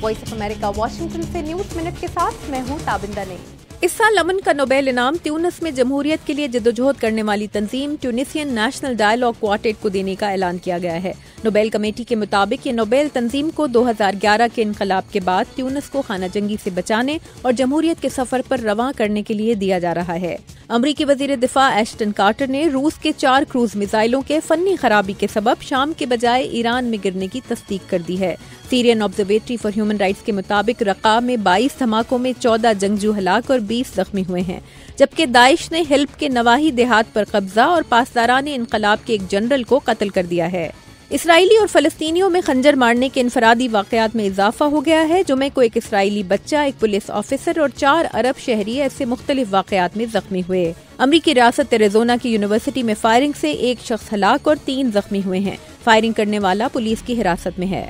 Voice of America Washington से news minute के साथ मैं हूं ताबिंदा ने। इस साल अमन का नोबेल इनाम ट्यूनिस में जमहूरियत के लिए जद्दोजहद करने वाली तंजीम ट्यूनिसियन नेशनल डायलॉग क्वार्टेट को देने का ऐलान किया गया है। नोबेल कमेटी के मुताबिक ये नोबेल तंजीम को 2011 के इनकलाब के बाद ट्यूनिस को खाना जंगी से बचाने और जमहूरियत के सफर पर रवां करने के लिए दिया जा रहा है। अमरीकी वजीर दिफा एश्टन कार्टर ने रूस के 4 क्रूज मिसाइलों के फन्नी खराबी के सबब शाम के बजाय ईरान में गिरने की तस्दीक कर दी है। Syrian observatory for human rights के मुताबिक रक़ा में 22 धमाकों में 14 जंगजू हलाक और 20 जख्मी हुए हैं, जबकि दाइश ने हिल्प के नवाही देहात पर कब्जा और पासदारान इनकलाब के एक जनरल को कत्ल कर दिया है। इसराइली और फलस्तीनियों में खंजर मारने के इनफरादी वाकयात में इजाफा हो गया है। जुमे को एक इसराइली बच्चा, एक पुलिस ऑफिसर और 4 अरब शहरी ऐसे मुख्तलिफ वाकयात में जख्मी हुए। अमरीकी रियासत एरिज़ोना की यूनिवर्सिटी में फायरिंग से 1 शख्स हलाक और 3 जख्मी हुए हैं। फायरिंग करने वाला पुलिस की हिरासत में है।